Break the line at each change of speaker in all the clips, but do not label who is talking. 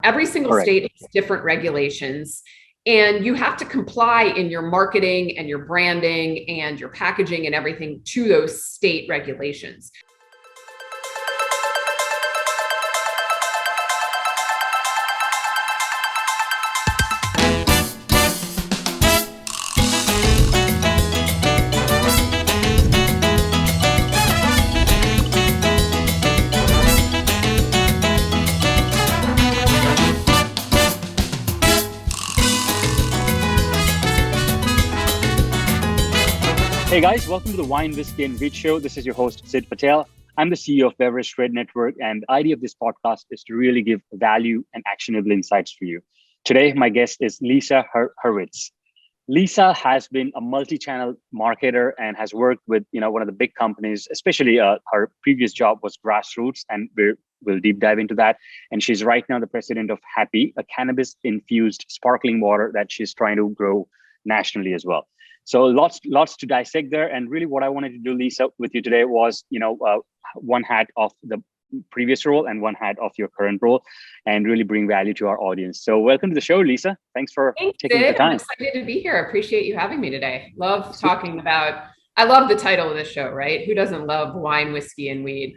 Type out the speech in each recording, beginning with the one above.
Every single
Correct.
state has different regulations, and you have to comply in your marketing and your branding and your packaging and everything to those state regulations.
Hey guys, welcome to the Wine, Whiskey and Weed Show. This is your host, Sid Patel. I'm the CEO of Beverage Trade Network, and the idea of this podcast is to really give value and actionable insights for you. Today, my guest is Lisa Hurwitz. Lisa has been a multi-channel marketer and has worked with one of the big companies, especially her previous job was Grassroots, and we'll deep dive into that. And she's right now the president of Happi, a cannabis-infused sparkling water that she's trying to grow nationally as well. So lots to dissect there. And really what I wanted to do, Lisa, with you today was, one hat of the previous role and one hat of your current role, and really bring value to our audience. So welcome to the show, Lisa. Thanks for taking the time.
I'm excited to be here. I appreciate you having me today. I love the title of this show, right? Who doesn't love wine, whiskey, and weed?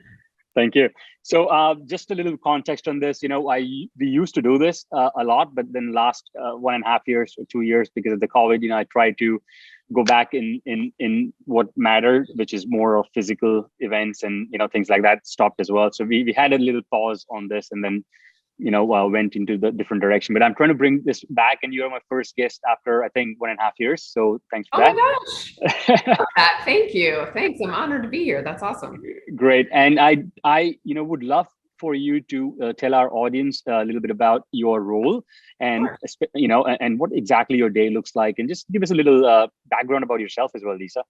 Thank you. So just a little context on this, we used to do this a lot, but then last 1.5 years or 2 years, because of the COVID, I tried to go back in what mattered, which is more of physical events and, things like that stopped as well. So we had a little pause on this and then, went into the different direction, but I'm trying to bring this back, and you're my first guest after, I think, 1.5 years. So thanks for that.
Oh my gosh. Thank you. Thanks. I'm honored to be here. That's awesome.
Great. And I would love for you to tell our audience a little bit about your role and,
Sure.
And what exactly your day looks like, and just give us a little background about yourself as well, Lisa.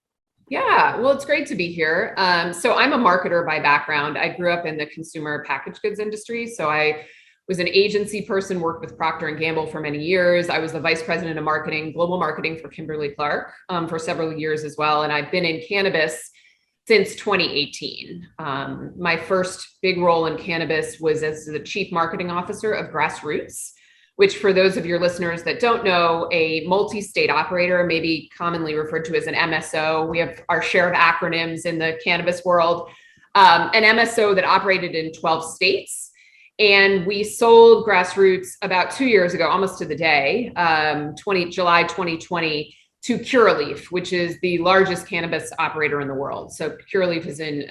Yeah, well, it's great to be here. So I'm a marketer by background. I grew up in the consumer packaged goods industry. So I was an agency person, worked with Procter & Gamble for many years. I was the vice president of marketing, global marketing for Kimberly-Clark for several years as well. And I've been in cannabis since 2018. My first big role in cannabis was as the chief marketing officer of Grassroots, which, for those of your listeners that don't know, a multi-state operator, maybe commonly referred to as an MSO. We have our share of acronyms in the cannabis world. An MSO that operated in 12 states. And we sold Grassroots about 2 years ago, almost to the day, July 2020, to Curaleaf, which is the largest cannabis operator in the world. So Curaleaf is in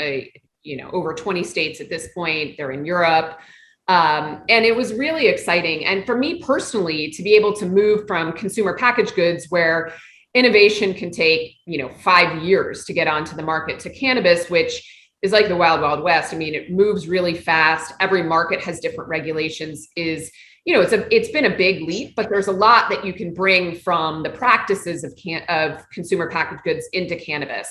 over 20 states at this point. They're in Europe. And it was really exciting. And for me personally, to be able to move from consumer packaged goods, where innovation can take 5 years to get onto the market, to cannabis, which is like the wild, wild west. I mean, it moves really fast. Every market has different regulations. It's been a big leap, but there's a lot that you can bring from the practices of consumer packaged goods into cannabis.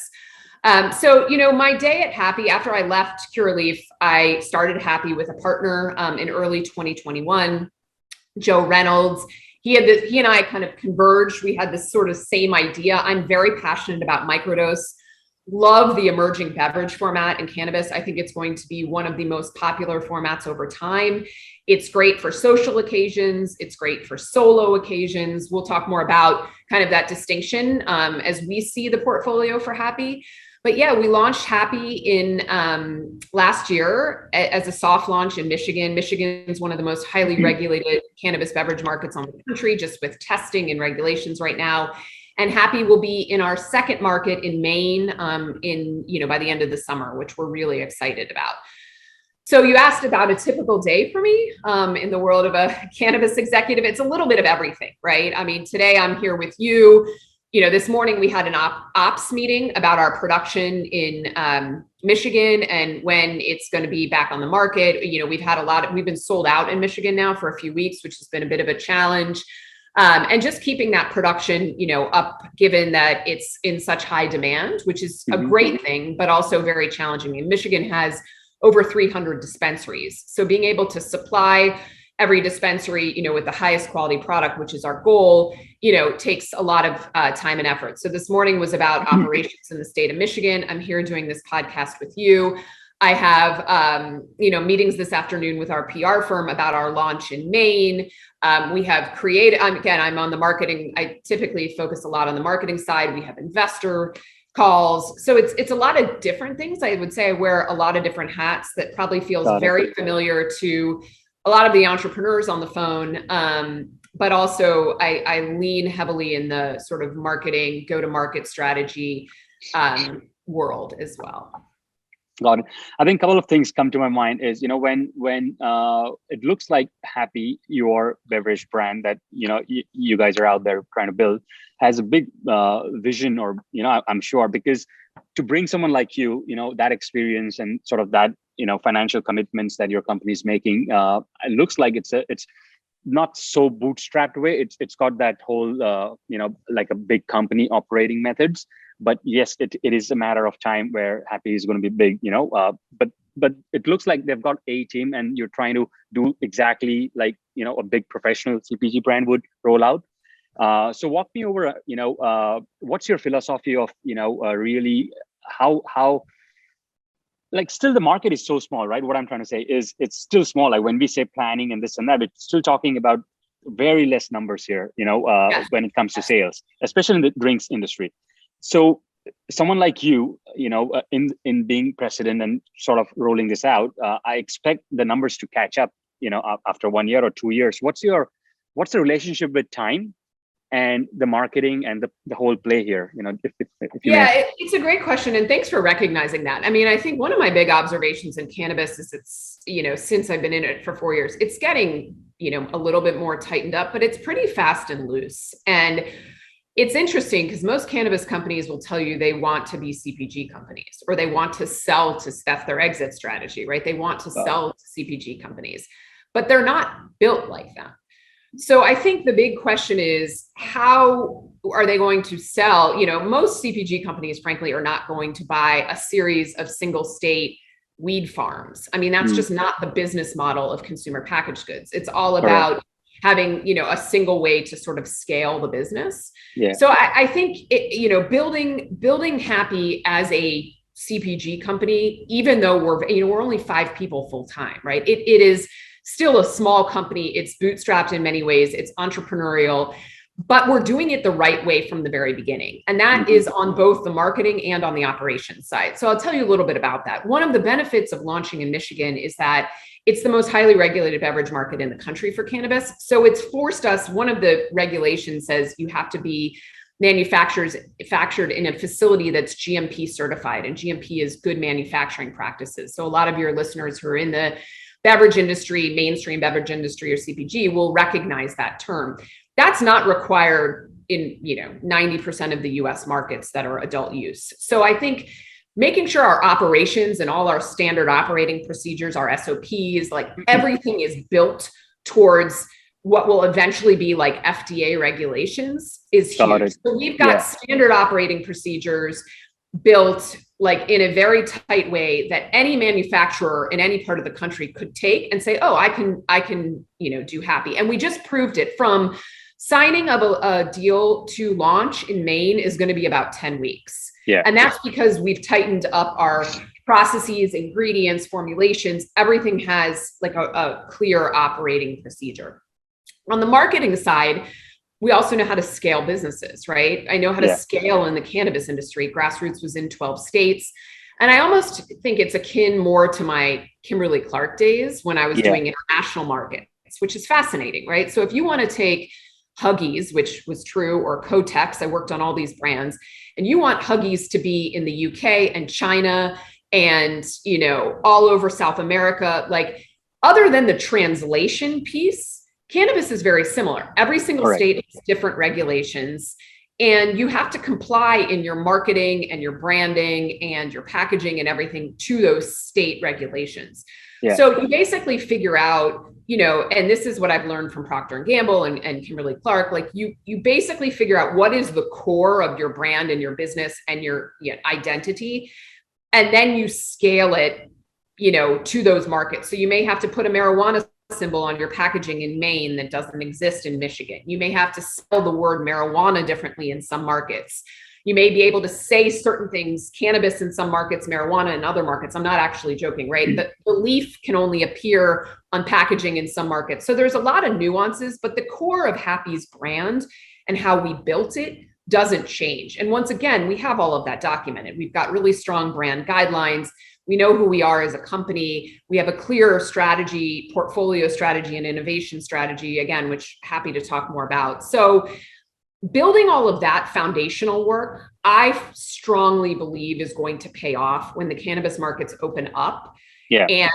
So my day at Happi, after I left Curaleaf, I started Happi with a partner in early 2021, Joe Reynolds. He and I kind of converged. We had this sort of same idea. I'm very passionate about microdose. Love the emerging beverage format in cannabis. I think it's going to be one of the most popular formats over time. It's great for social occasions. It's great for solo occasions. We'll talk more about kind of that distinction as we see the portfolio for Happi. But yeah, we launched Happi in last year as a soft launch in Michigan. Michigan is one of the most highly regulated cannabis beverage markets on the country, just with testing and regulations right now. And Happi will be in our second market in Maine by the end of the summer, which we're really excited about. So you asked about a typical day for me in the world of a cannabis executive. It's a little bit of everything, right? I mean, today I'm here with you. This morning we had an ops meeting about our production in Michigan and when it's going to be back on the market. We've been sold out in Michigan now for a few weeks, which has been a bit of a challenge. And just keeping that production, up, given that it's in such high demand, which is a great thing, but also very challenging. And Michigan has over 300 dispensaries. So being able to supply every dispensary, with the highest quality product, which is our goal, takes a lot of time and effort. So this morning was about operations in the state of Michigan. I'm here doing this podcast with you. I have, meetings this afternoon with our PR firm about our launch in Maine. We have created, again, I'm on the marketing. I typically focus a lot on the marketing side. We have investor calls. So it's a lot of different things. I would say I wear a lot of different hats that probably feels very familiar to a lot of the entrepreneurs on the phone. But also I lean heavily in the sort of marketing, go-to-market strategy world as well.
Got it. I think a couple of things come to my mind is, when it looks like Happi, your beverage brand that, you guys are out there trying to build, has a big vision, or, I'm sure, because to bring someone like you, that experience and sort of that, financial commitments that your company is making, it looks like it's not so bootstrapped way. It's got that whole, like a big company operating methods. But yes, it is a matter of time where Happi is going to be big, but it looks like they've got a team, and you're trying to do exactly like, a big professional CPG brand would roll out. So walk me over, what's your philosophy of, really how, like, still the market is so small, right? What I'm trying to say is it's still small. Like when we say planning and this and that, it's still talking about very less numbers here, when it comes to sales, especially in the drinks industry. So someone like you, in being president and sort of rolling this out, I expect the numbers to catch up, after 1 year or 2 years. What's the relationship with time and the marketing and the whole play here? If you may.
It's a great question. And thanks for recognizing that. I mean, I think one of my big observations in cannabis is it's, since I've been in it for 4 years, it's getting, a little bit more tightened up, but it's pretty fast and loose. And it's interesting because most cannabis companies will tell you they want to be CPG companies, or they want to sell to, that's their exit strategy, right? They want to sell to CPG companies, but they're not built like that. So I think the big question is, how are they going to sell? Most CPG companies, frankly, are not going to buy a series of single state weed farms. I mean, that's just not the business model of consumer packaged goods. It's all about having, a single way to sort of scale the business. Yeah. So I think, building Happi as a CPG company, even though we're only 5 people full time, right? It is still a small company. It's bootstrapped in many ways. It's entrepreneurial, but we're doing it the right way from the very beginning. And that is on both the marketing and on the operations side. So I'll tell you a little bit about that. One of the benefits of launching in Michigan is that it's the most highly regulated beverage market in the country for cannabis. So it's forced us, one of the regulations says you have to be manufactured in a facility that's GMP certified, and GMP is good manufacturing practices. So a lot of your listeners who are in the beverage industry, mainstream beverage industry, or CPG will recognize that term. That's not required in 90% of the US markets that are adult use. So I think making sure our operations and all our standard operating procedures, our SOPs, like everything is built towards what will eventually be like FDA regulations is huge. So we've got standard operating procedures built like in a very tight way that any manufacturer in any part of the country could take and say, oh, I can, do Happi. And we just proved it. From signing of a deal to launch in Maine is going to be about 10 weeks. Yeah. And that's because we've tightened up our processes, ingredients, formulations. Everything has like a clear operating procedure. On the marketing side, we also know how to scale businesses, right? I know how to scale in the cannabis industry. Grassroots was in 12 states. And I almost think it's akin more to my Kimberly-Clark days when I was doing international markets, which is fascinating, right? So if you want to take Huggies, which was true, or Kotex, I worked on all these brands, and you want Huggies to be in the UK and China and, all over South America, like other than the translation piece, cannabis is very similar. Every single state has different regulations, and you have to comply in your marketing and your branding and your packaging and everything to those state regulations. Yeah. So you basically figure out, and this is what I've learned from Procter & Gamble and Kimberly-Clark, like you basically figure out what is the core of your brand and your business and your identity. And then you scale it, to those markets. So you may have to put a marijuana symbol on your packaging in Maine that doesn't exist in Michigan. You may have to spell the word marijuana differently in some markets. You may be able to say certain things, cannabis in some markets, marijuana in other markets. I'm not actually joking, right? The leaf can only appear on packaging in some markets. So there's a lot of nuances, but the core of Happi's brand and how we built it doesn't change. And once again, we have all of that documented. We've got really strong brand guidelines. We know who we are as a company. We have a clear strategy, portfolio strategy, and innovation strategy, again, which happy to talk more about. So building all of that foundational work, I strongly believe is going to pay off when the cannabis markets open up.
Yeah.
And,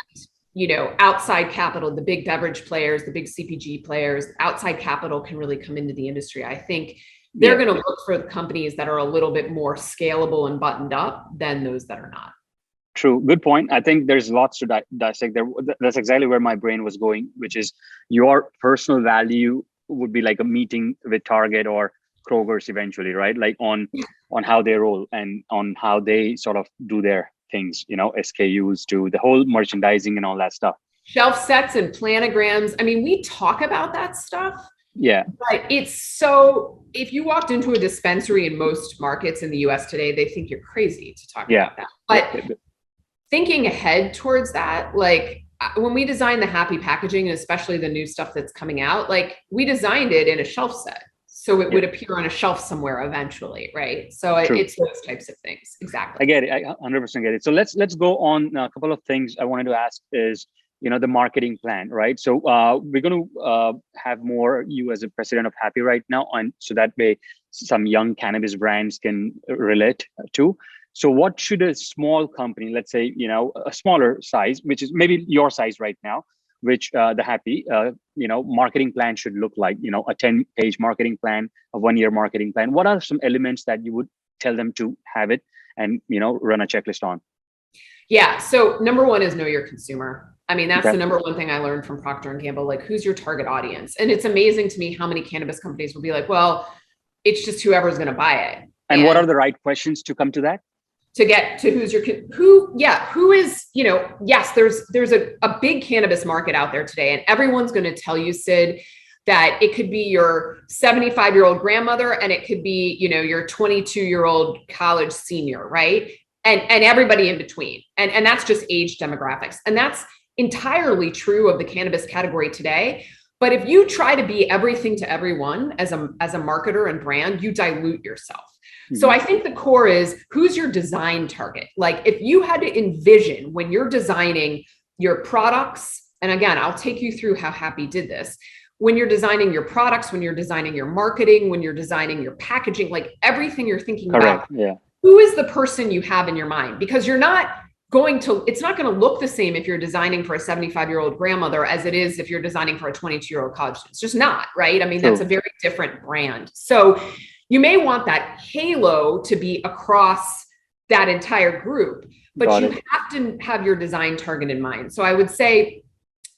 outside capital, the big beverage players, the big CPG players, outside capital can really come into the industry. I think they're going to look for the companies that are a little bit more scalable and buttoned up than those that are not.
True. Good point. I think there's lots to dissect there. That's exactly where my brain was going, which is your personal value would be like a meeting with Target or Kroger's eventually, right? Like on how they roll and on how they sort of do their things, SKUs to the whole merchandising and all that stuff.
Shelf sets and planograms. I mean, we talk about that stuff.
Yeah.
But if you walked into a dispensary in most markets in the US today, they think you're crazy to talk about that. But thinking ahead towards that, like when we designed the Happi packaging, and especially the new stuff that's coming out, like we designed it in a shelf set. So it would appear on a shelf somewhere eventually, right? So it's those types of things. Exactly.
I get it. I 100% get it. So let's go on a couple of things I wanted to ask is, the marketing plan, right? So we're going to have more you as a president of Happi right now, and so that way some young cannabis brands can relate to. So what should a small company, let's say, a smaller size, which is maybe your size right now, which the Happi, marketing plan should look like, a 10-page marketing plan, a 1-year marketing plan. What are some elements that you would tell them to have it and, run a checklist on?
Yeah. So number one is know your consumer. I mean, that's the number one thing I learned from Procter & Gamble, like who's your target audience? And it's amazing to me how many cannabis companies will be like, well, it's just whoever's going to buy it.
And what are the right questions to come to that?
To get to who is, yes, there's a big cannabis market out there today. And everyone's going to tell you, Sid, that it could be your 75-year-old grandmother and it could be, your 22-year-old college senior, right? And everybody in between. And that's just age demographics. And that's entirely true of the cannabis category today. But if you try to be everything to everyone as a marketer and brand, you dilute yourself. Mm-hmm. So I think the core is who's your design target? Like if you had to envision when you're designing your products, and again, I'll take you through how Happi did this. When you're designing your products, when you're designing your marketing, when you're designing your packaging, like everything you're thinking about, who is the person you have in your mind? Because it's not going to look the same if you're designing for a 75-year-old grandmother as it is if you're designing for a 22-year-old college student. It's just not, right? I mean, that's a very different brand. So you may want that halo to be across that entire group, but you have to have your design target in mind. So I would say,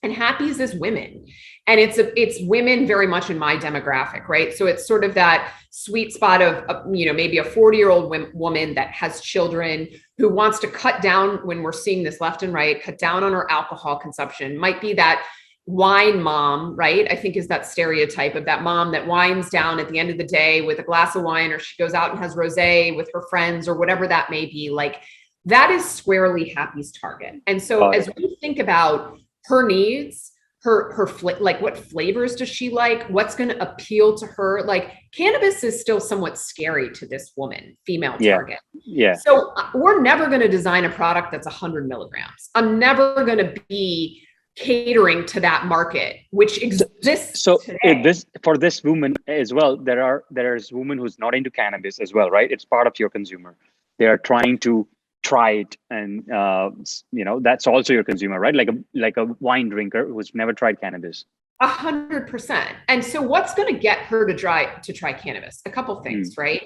and Happi's is women. And it's women very much in my demographic, right? So it's sort of that sweet spot of maybe a 40-year-old woman that has children who wants to cut down, when we're seeing this left and right, cut down on her alcohol consumption. Might be that wine mom, right? I think is that stereotype of that mom that winds down at the end of the day with a glass of wine, or she goes out and has rosé with her friends or whatever that may be. Like that is squarely Happi's target. And so as we think about her needs, like what flavors does she like? What's going to appeal to her? Like cannabis is still somewhat scary to this woman, female target.
Yeah.
So we're never going to design a product that's 100 milligrams. I'm never going to be catering to that market, which exists. So
today. For this woman as well, there's women who's not into cannabis as well, right? It's part of your consumer. They are trying to try it, and that's also your consumer, right? Like a wine drinker who's never tried cannabis.
100%. And so what's going to get her to try cannabis? A couple things, right?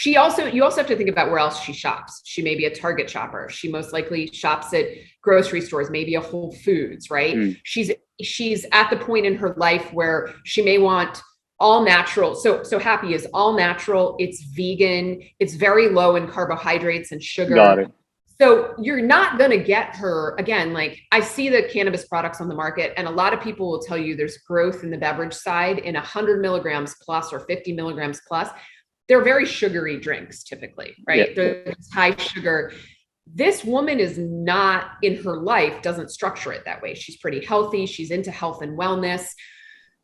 You also have to think about where else she shops. She may be a Target shopper. She most likely shops at grocery stores, maybe a Whole Foods, right? She's at the point in her life where she may want all natural. So Happi is all natural. It's vegan. It's very low in carbohydrates and sugar.
Got it.
So you're not going to get her, again, like I see the cannabis products on the market, and a lot of people will tell you there's growth in the beverage side in 100 milligrams plus or 50 milligrams plus. they're very sugary drinks typically, right? They're high sugar. This woman is not, in her life, doesn't structure it that way. She's pretty healthy. She's into health and wellness.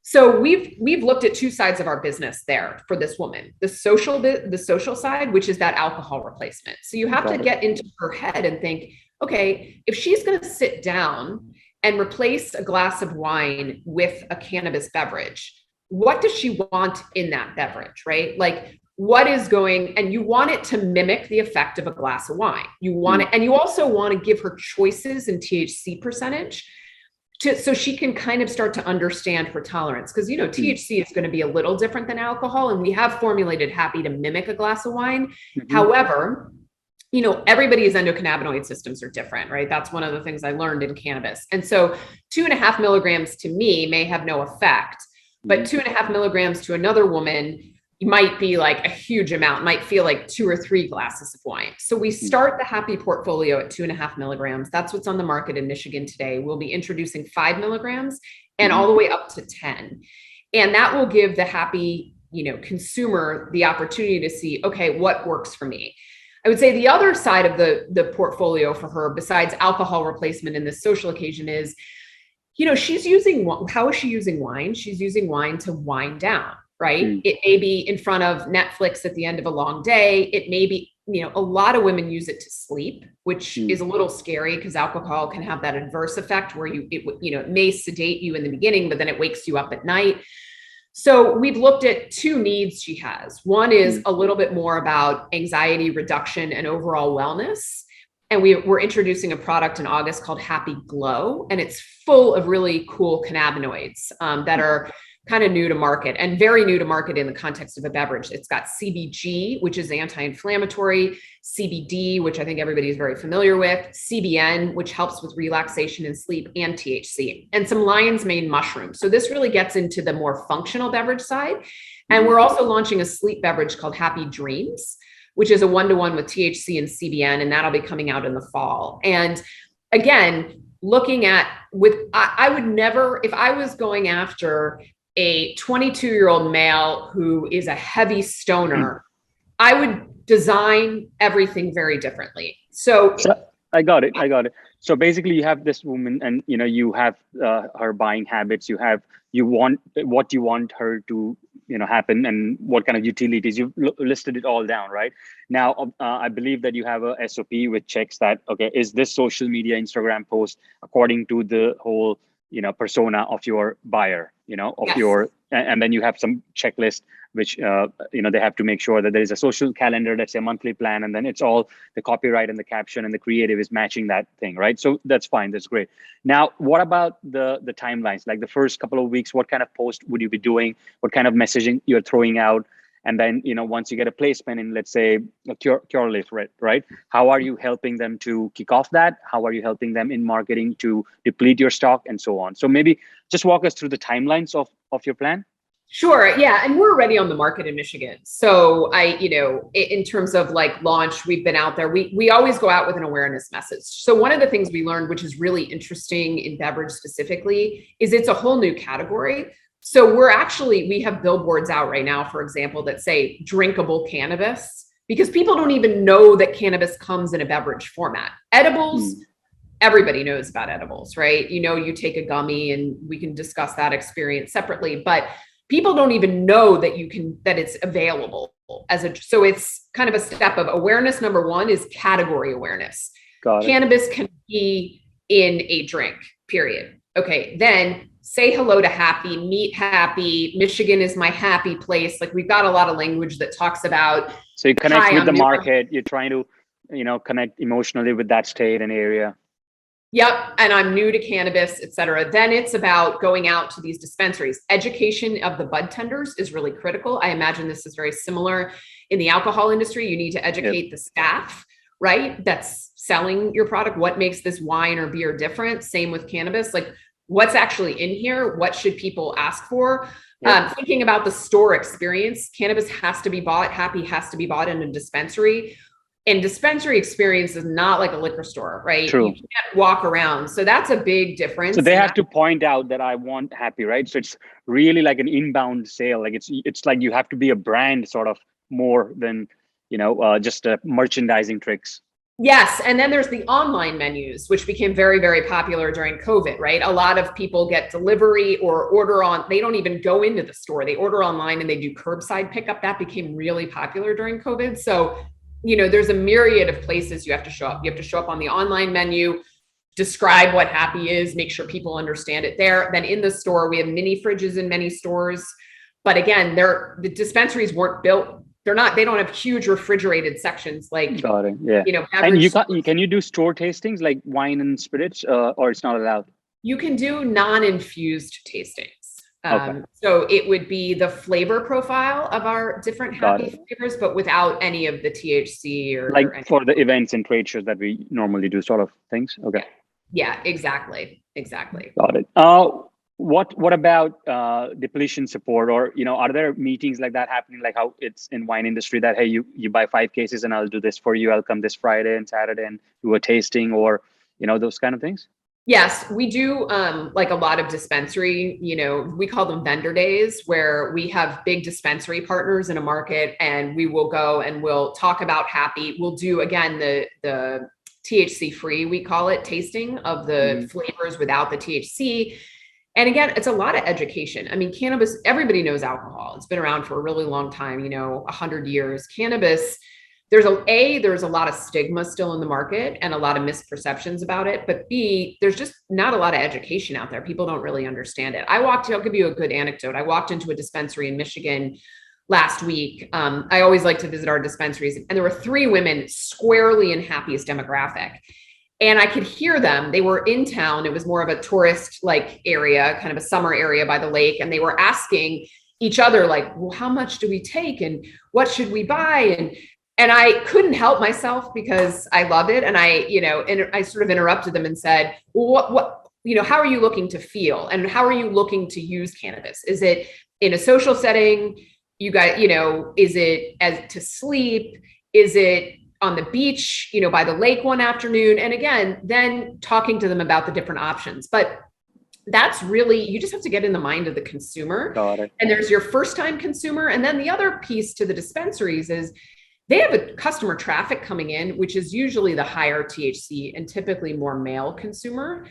So we've looked at two sides of our business there for this woman, the social side, which is that alcohol replacement. So you have to get into her head and think, okay, if she's going to sit down and replace a glass of wine with a cannabis beverage, what does she want in that beverage, right? Like, what is going, and you want it to mimic the effect of a glass of wine. You want it, and you also want to give her choices in THC percentage so she can kind of start to understand her tolerance. Because, THC is going to be a little different than alcohol. And we have formulated Happi to mimic a glass of wine. However, everybody's endocannabinoid systems are different, right? That's one of the things I learned in cannabis. And so 2.5 milligrams to me may have no effect, but 2.5 milligrams to another woman might be like a huge amount, might feel like 2 or 3 glasses of wine. So we start the Happi portfolio at 2.5 milligrams. That's what's on the market in Michigan today. We'll be introducing 5 milligrams and all the way up to 10. And that will give the Happi, consumer the opportunity to see, okay, what works for me? I would say the other side of the portfolio for her, besides alcohol replacement in this social occasion, is, she's using, how is she using wine? She's using wine to wind down. Right? It may be in front of Netflix at the end of a long day. It may be, a lot of women use it to sleep, which is a little scary because alcohol can have that adverse effect where it may sedate you in the beginning, but then it wakes you up at night. So we've looked at 2 needs she has. One is a little bit more about anxiety reduction and overall wellness. And we're introducing a product in August called Happi Glow, and it's full of really cool cannabinoids that are kind of new to market, and very new to market in the context of a beverage. It's got CBG, which is anti-inflammatory, CBD, which I think everybody is very familiar with, CBN, which helps with relaxation and sleep, and THC, and some lion's mane mushrooms. So this really gets into the more functional beverage side. And we're also launching a sleep beverage called Happi Dreams, which is a 1-to-1 with THC and CBN, and that'll be coming out in the fall. And again, looking at I would never, if I was going after a 22-year-old male who is a heavy stoner, I would design everything very differently. So
I got it. So basically you have this woman and, you have her buying habits, you want what you want her to, happen and what kind of utilities. You've listed it all down, right? Now, I believe that you have a SOP which checks that, okay, is this social media Instagram post according to the whole persona of your buyer, and then you have some checklist, which, they have to make sure that there is a social calendar, that's a monthly plan. And then it's all the copyright and the caption and the creative is matching that thing, right? So that's fine. That's great. Now, what about the timelines? Like the first couple of weeks, what kind of post would you be doing? What kind of messaging you're throwing out? And then, once you get a placement in, let's say, a Curaleaf, right? How are you helping them to kick off that? How are you helping them in marketing to deplete your stock and so on? So maybe just walk us through the timelines of your plan.
Sure. Yeah. And we're already on the market in Michigan. So in terms of like launch, we've been out there. We always go out with an awareness message. So one of the things we learned, which is really interesting in beverage specifically, is it's a whole new category. So we have billboards out right now, for example, that say drinkable cannabis, because people don't even know that cannabis comes in a beverage format. Edibles, everybody knows about edibles, right? You take a gummy, and we can discuss that experience separately, but people don't even know that that it's available so it's kind of a step of awareness. Number 1 is category awareness. Cannabis can be in a drink, period. Okay. Then say hello to Happi, meet Happi. Michigan is my happy place. Like, we've got a lot of language that talks about.
So you connect with the market. You're trying to, connect emotionally with that state and area.
Yep. And I'm new to cannabis, et cetera. Then it's about going out to these dispensaries. Education of the bud tenders is really critical. I imagine this is very similar in the alcohol industry. You need to educate the staff, right? That's selling your product. What makes this wine or beer different? Same with cannabis. Like, what's actually in here? What should people ask for? Thinking about the store experience, cannabis has to be bought. Happi has to be bought in a dispensary. And dispensary experience is not like a liquor store, right?
True.
You can't walk around. So that's a big difference.
So they have to point out that I want Happi, right? So it's really like an inbound sale. Like it's like you have to be a brand sort of more than, just merchandising tricks.
Yes. And then there's the online menus, which became very, very popular during COVID, right? A lot of people get delivery or order on, they don't even go into the store. They order online and they do curbside pickup. That became really popular during COVID. So, there's a myriad of places you have to show up. You have to show up on the online menu, describe what Happi is, make sure people understand it there. Then in the store, we have mini fridges in many stores. But again, the dispensaries weren't built. They don't have huge refrigerated sections like,
got it. Yeah. And can you do store tastings like wine and spirits, or it's not allowed?
You can do non-infused tastings.
Okay.
So it would be the flavor profile of our different Happi flavors, but without any of the THC or
for the events and trade shows that we normally do sort of things. Okay.
Yeah, exactly.
Got it. What about depletion support, or are there meetings like that happening, like how it's in wine industry that, hey, you buy 5 cases and I'll do this for you, I'll come this Friday and Saturday and do a tasting, or those kind of things?
Yes, we do like a lot of dispensary, we call them vendor days, where we have big dispensary partners in a market and we will go and we'll talk about Happi. We'll do, again, the THC free, we call it, tasting of the flavors without the THC. And again, it's a lot of education. I mean, cannabis, everybody knows alcohol. It's been around for a really long time, 100 years. Cannabis, there's a lot of stigma still in the market and a lot of misperceptions about it. But B, there's just not a lot of education out there. People don't really understand it. I'll give you a good anecdote. I walked into a dispensary in Michigan last week. I always like to visit our dispensaries, and there were 3 women squarely in Happi's demographic. And I could hear them. They were in town. It was more of a tourist area, kind of a summer area by the lake. And they were asking each other, well, how much do we take? And what should we buy? And I couldn't help myself because I love it. And I sort of interrupted them and said, well, how are you looking to feel? And how are you looking to use cannabis? Is it in a social setting? Is it as to sleep? Is it on the beach, by the lake one afternoon? And again, then talking to them about the different options. But that's really, you just have to get in the mind of the consumer.
Got it.
And there's your first time consumer. And then the other piece to the dispensaries is they have a customer traffic coming in, which is usually the higher THC and typically more male consumer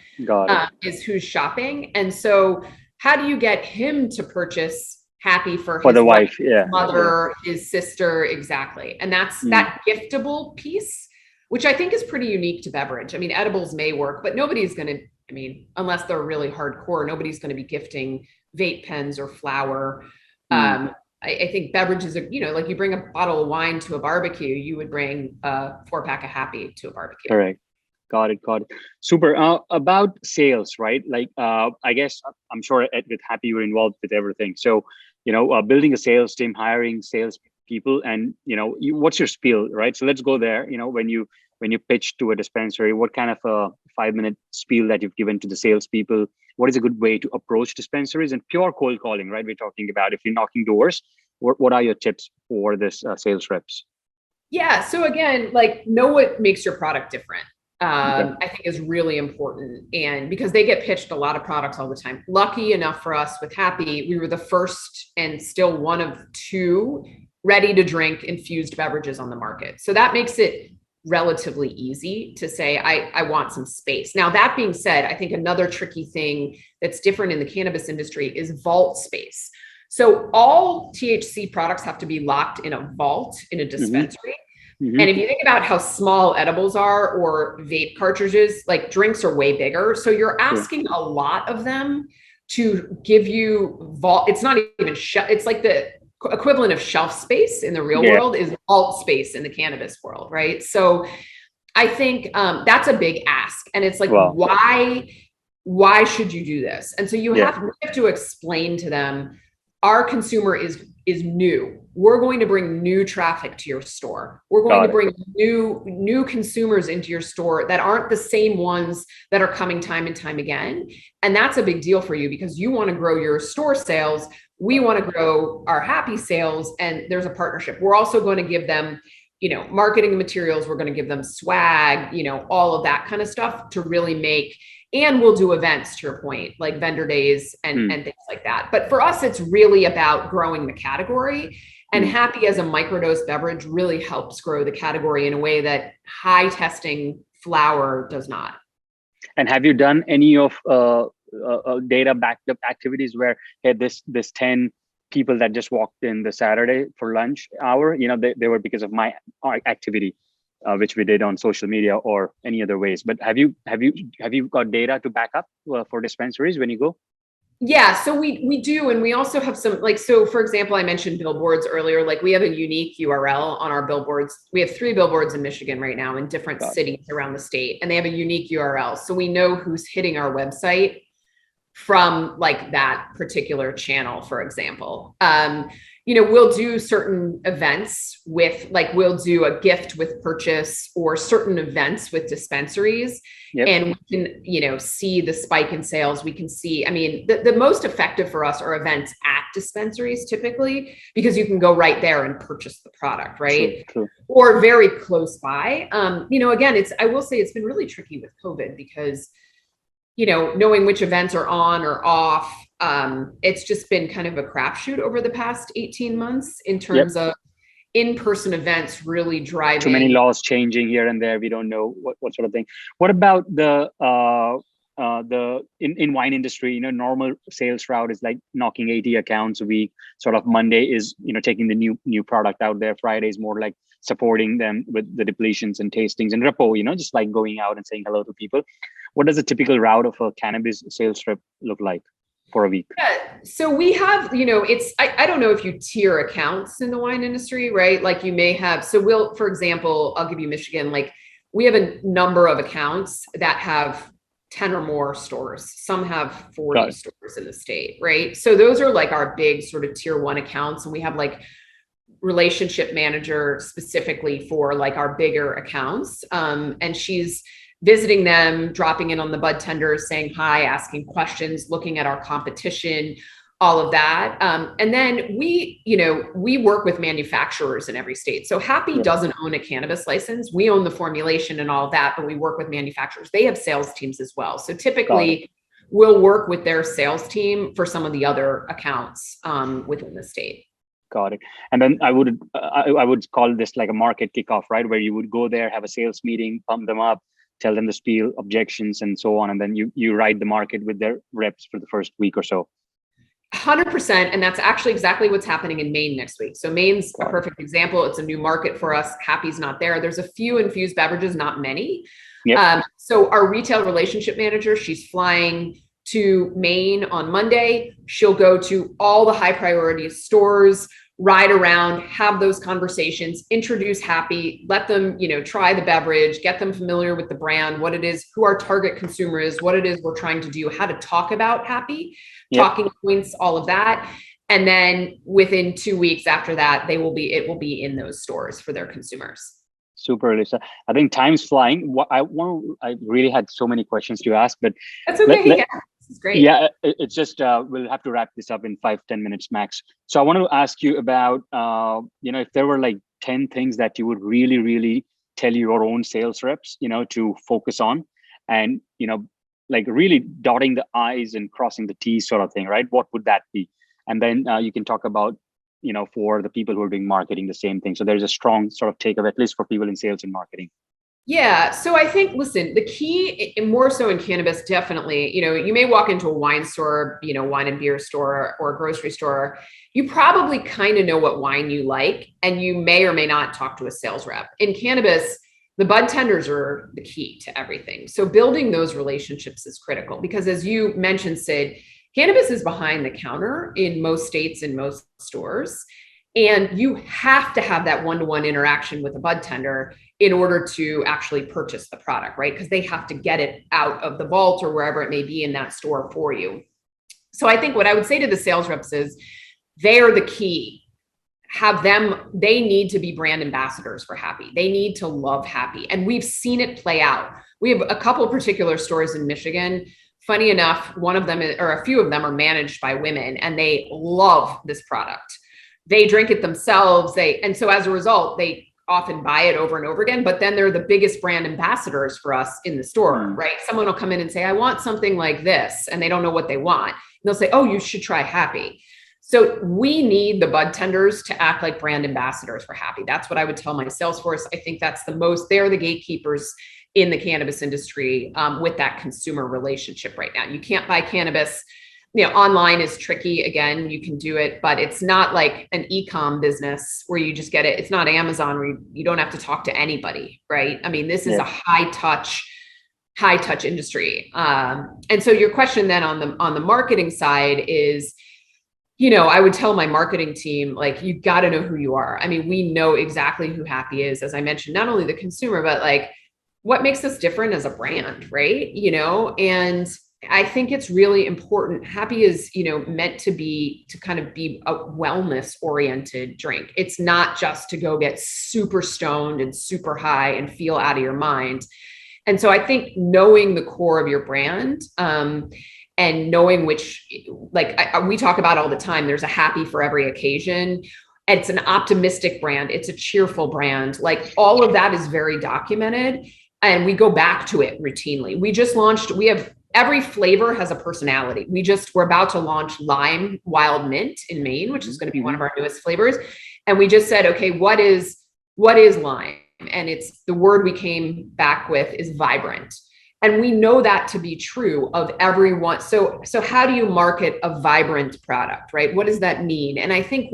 is who's shopping. And so how do you get him to purchase Happi for
the wife,
mother, his sister? Exactly. And that's that giftable piece, which I think is pretty unique to beverage. I mean, edibles may work, but nobody's going to, unless they're really hardcore, nobody's going to be gifting vape pens or flour. I think beverages are, like you bring a bottle of wine to a barbecue, you would bring a 4-pack of Happi to a barbecue.
Correct. Got it. Super. About sales, right? I guess I'm sure with Happi you're involved with everything. So, building a sales team, hiring sales people, and what's your spiel, right? So let's go there. When you pitch to a dispensary, what kind of a 5-minute spiel that you've given to the salespeople? What is a good way to approach dispensaries and pure cold calling, right? We're talking about if you're knocking doors. What are your tips for this sales reps?
Yeah. So again, know what makes your product different. I think is really important. And because they get pitched a lot of products all the time. Lucky enough for us with Happi, we were the first and still one of 2 ready to drink infused beverages on the market. So that makes it relatively easy to say, I want some space. Now, that being said, I think another tricky thing that's different in the cannabis industry is vault space. So all THC products have to be locked in a vault in a dispensary. And if you think about how small edibles are or vape cartridges, drinks are way bigger. So you're asking a lot of them to give you vault. It's not even it's like the equivalent of shelf space in the real world is vault space in the cannabis world, right? So I think that's a big ask. And it's why should you do this? And so you have to explain to them, our consumer is new. We're going to bring new traffic to your store. We're going to bring new consumers into your store that aren't the same ones that are coming time and time again. And that's a big deal for you because you want to grow your store sales. We want to grow our Happi sales, and there's a partnership. We're also going to give them, marketing materials. We're going to give them swag, all of that kind of stuff to really make And we'll do events, to your point, like vendor days and things like that. But for us, it's really about growing the category. And Happi as a microdose beverage really helps grow the category in a way that high testing flower does not.
And have you done any of data backed up activities where, hey, this 10 people that just walked in the Saturday for lunch hour, they were because of my activity, which we did on social media or any other ways. But have you got data to back up for dispensaries when you go?
Yeah, so we do, and we also have some, like, so for example, I mentioned billboards earlier. Like, we have a unique URL on our billboards. We have 3 billboards in Michigan right now in different cities around the state, and they have a unique URL. So we know who's hitting our website from like that particular channel, for example. We'll do certain events with, like, we'll do a gift with purchase or certain events with dispensaries. Yep. And we can, see the spike in sales. We can see, the most effective for us are events at dispensaries typically, because you can go right there and purchase the product, right? True. Or very close by. Again, I will say it's been really tricky with COVID because, knowing which events are on or off, it's just been kind of a crapshoot over the past 18 months in terms of in-person events really driving.
Too many laws changing here and there. We don't know what sort of thing. What about the in wine industry? Normal sales route is like knocking 80 accounts a week. Sort of Monday is taking the new product out there. Friday is more like supporting them with the depletions and tastings and repo. Just like going out and saying hello to people. What does a typical route of a cannabis sales rep look like for a week?
Yeah. So we have, I don't know if you tier accounts in the wine industry, right? Like you may have, for example, I'll give you Michigan, like we have a number of accounts that have 10 or more stores. Some have 40 stores in the state, right? So those are like our big sort of tier 1 accounts. And we have like relationship manager specifically for like our bigger accounts. And she's visiting them, dropping in on the bud tenders, saying hi, asking questions, looking at our competition, all of that. And then we work with manufacturers in every state. So Happi doesn't own a cannabis license. We own the formulation and all of that, but we work with manufacturers. They have sales teams as well. So typically we'll work with their sales team for some of the other accounts within the state.
Got it. And then I would call this like a market kickoff, right? Where you would go there, have a sales meeting, pump them up, tell them the spiel, objections, and so on. And then you ride the market with their reps for the first week or so.
100%. And that's actually exactly what's happening in Maine next week. So Maine's a perfect example. It's a new market for us. Happi's not there. There's a few infused beverages, not many. Yep. So our retail relationship manager, she's flying to Maine on Monday. She'll go to all the high priority stores, ride around, have those conversations, introduce Happi, let them, try the beverage, get them familiar with the brand, what it is, who our target consumer is, what it is we're trying to do, how to talk about Happi, talking points, all of that. And then within 2 weeks after that, it will be in those stores for their consumers.
Super, Lisa. I think time's flying. I really had so many questions to ask, but
that's okay. This is great.
Yeah, it's just we'll have to wrap this up in 5-10 minutes max. So I want to ask you about if there were like 10 things that you would really, really tell your own sales reps, to focus on, and like really dotting the I's and crossing the T's sort of thing, right? What would that be? And then you can talk about for the people who are doing marketing, the same thing. So there's a strong sort of takeaway, at least for people in sales and marketing.
Yeah. So I think, listen, the key, more so in cannabis, definitely, you may walk into a wine store, wine and beer store or a grocery store. You probably kind of know what wine you like, and you may or may not talk to a sales rep. In cannabis, the bud tenders are the key to everything. So building those relationships is critical because, as you mentioned, Sid, cannabis is behind the counter in most states and most stores. And you have to have that one-to-one interaction with a bud tender in order to actually purchase the product, right? Because they have to get it out of the vault or wherever it may be in that store for you. So I think what I would say to the sales reps is they are the key. They need to be brand ambassadors for Happi. They need to love Happi. And we've seen it play out. We have a couple of particular stores in Michigan. Funny enough, one of them or a few of them are managed by women, and they love this product. They drink it themselves. And so as a result, they often buy it over and over again, but then they're the biggest brand ambassadors for us in the store, right? Someone will come in and say, I want something like this, and they don't know what they want. And they'll say, oh, you should try Happi. So we need the bud tenders to act like brand ambassadors for Happi. That's what I would tell my sales force. I think that's they're the gatekeepers in the cannabis industry with that consumer relationship right now. You can't buy cannabis. Online is tricky. Again, you can do it, but it's not like an e-com business where you just get it. It's not Amazon where you don't have to talk to anybody, right? I mean, this is a high touch industry. And so your question then on the marketing side is, I would tell my marketing team, like, you got to know who you are. I mean, we know exactly who Happi is, as I mentioned, not only the consumer, but like what makes us different as a brand, right? And I think it's really important. Happi is, meant to kind of be a wellness oriented drink. It's not just to go get super stoned and super high and feel out of your mind. And so I think knowing the core of your brand, and knowing which, we talk about all the time, there's a Happi for every occasion. It's an optimistic brand. It's a cheerful brand. Like, all of that is very documented, and we go back to it routinely. Every flavor has a personality. We're about to launch lime wild mint in Maine, which is going to be one of our newest flavors. And we just said, okay, what is lime? And it's the word we came back with is vibrant. And we know that to be true of everyone. So how do you market a vibrant product, right? What does that mean? And I think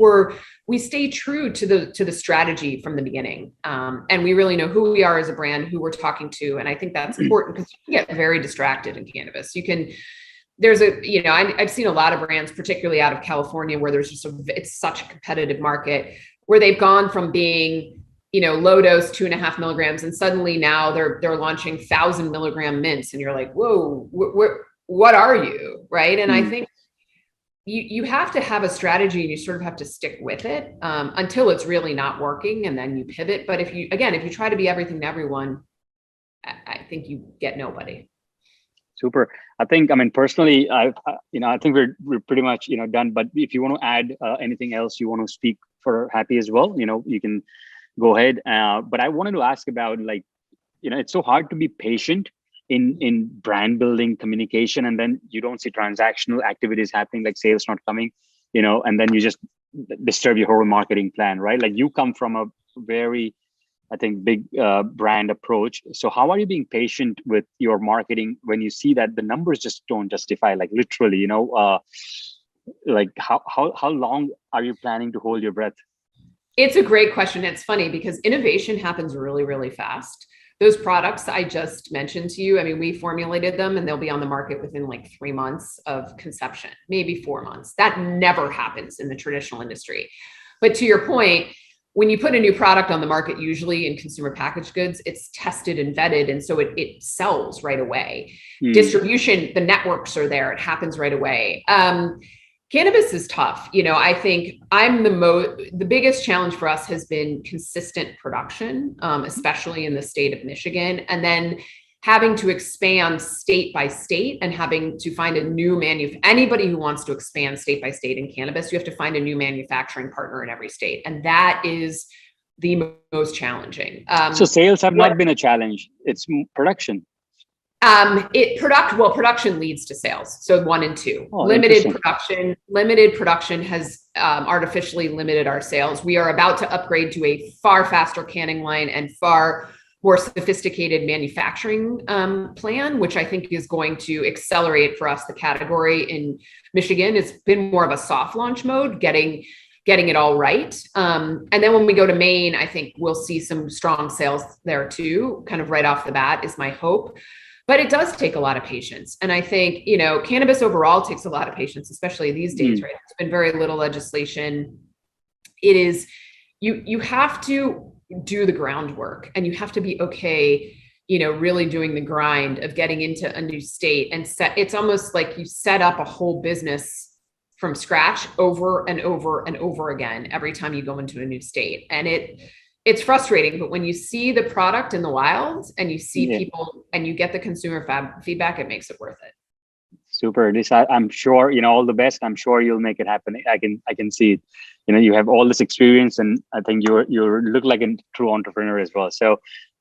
we stay true to the strategy from the beginning. And we really know who we are as a brand, who we're talking to. And I think that's important because you can get very distracted in cannabis. I've seen a lot of brands, particularly out of California, where it's such a competitive market, where they've gone from being low dose 2.5 milligrams, and suddenly now they're launching 1,000 milligram mints, and you're like, whoa, what are you, right? And I think you have to have a strategy, and you sort of have to stick with it until it's really not working, and then you pivot. But if you try to be everything to everyone, I think you get nobody.
Super. Personally, I think we're pretty much done. But if you want to add anything else you want to speak for Happi as well, you can go ahead. But I wanted to ask about, it's so hard to be patient in brand building communication, and then you don't see transactional activities happening, like sales not coming, and then you just disturb your whole marketing plan, right? Like, you come from a very, I think, big brand approach. So how are you being patient with your marketing when you see that the numbers just don't justify, like, literally, like how long are you planning to hold your breath?
It's a great question. It's funny because innovation happens really, really fast. Those products I just mentioned to you, we formulated them and they'll be on the market within like 3 months of conception, maybe 4 months. That never happens in the traditional industry. But to your point, when you put a new product on the market, usually in consumer packaged goods, it's tested and vetted. And so it sells right away. Distribution, the networks are there. It happens right away. Cannabis is tough. I think the biggest challenge for us has been consistent production, especially in the state of Michigan, and then having to expand state by state and having to find a new anybody who wants to expand state by state in cannabis, you have to find a new manufacturing partner in every state. And that is the most challenging.
So sales have not been a challenge. It's production.
Production leads to sales. So 1 and 2. Limited production has artificially limited our sales. We are about to upgrade to a far faster canning line and far more sophisticated manufacturing plan, which I think is going to accelerate for us the category in Michigan. It's been more of a soft launch mode, getting it all right. And then when we go to Maine, I think we'll see some strong sales there too, kind of right off the bat is my hope. But it does take a lot of patience. And I think, cannabis overall takes a lot of patience, especially these days, right? There's been very little legislation. It is, you have to do the groundwork, and you have to be okay, really doing the grind of getting into a new state and it's almost like you set up a whole business from scratch over and over and over again, every time you go into a new state. And it's frustrating, but when you see the product in the wild and you see people and you get the consumer feedback, it makes it worth it.
Super, Lisa. I'm sure, all the best. I'm sure you'll make it happen. I can see it. you have all this experience, and I think you look like a true entrepreneur as well. So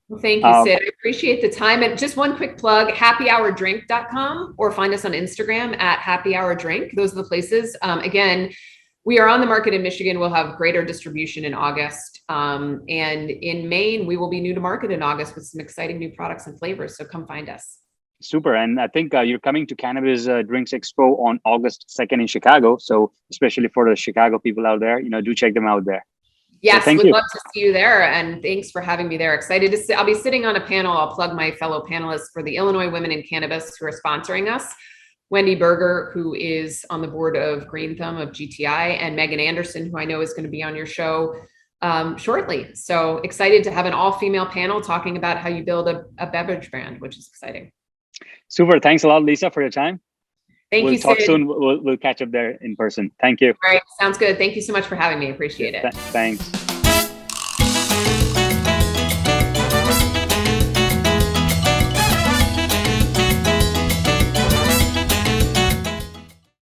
well, thank you, Sid. I appreciate the time. And just one quick plug, happyhourdrink.com, or find us on Instagram at happyhourdrink. Those are the places. Again, we are on the market in Michigan. We'll have greater distribution in August. And in Maine, we will be new to market in August with some exciting new products and flavors. So come find us.
Super. And I think you're coming to Cannabis Drinks Expo on August 2nd in Chicago. So especially for the Chicago people out there, do check them out there.
Yes,
so
would love to see you there. And thanks for having me there. Excited to see. I'll be sitting on a panel. I'll plug my fellow panelists for the Illinois Women in Cannabis who are sponsoring us. Wendy Berger, who is on the board of Green Thumb of GTI, and Megan Anderson, who I know is going to be on your show shortly. So excited to have an all-female panel talking about how you build a beverage brand, which is exciting.
Super. Thanks a lot, Lisa, for your time.
Thank you,
We'll talk
Sid.
soon. We'll catch up there in person. Thank you.
All right. Sounds good. Thank you so much for having me. Appreciate it.
Thanks.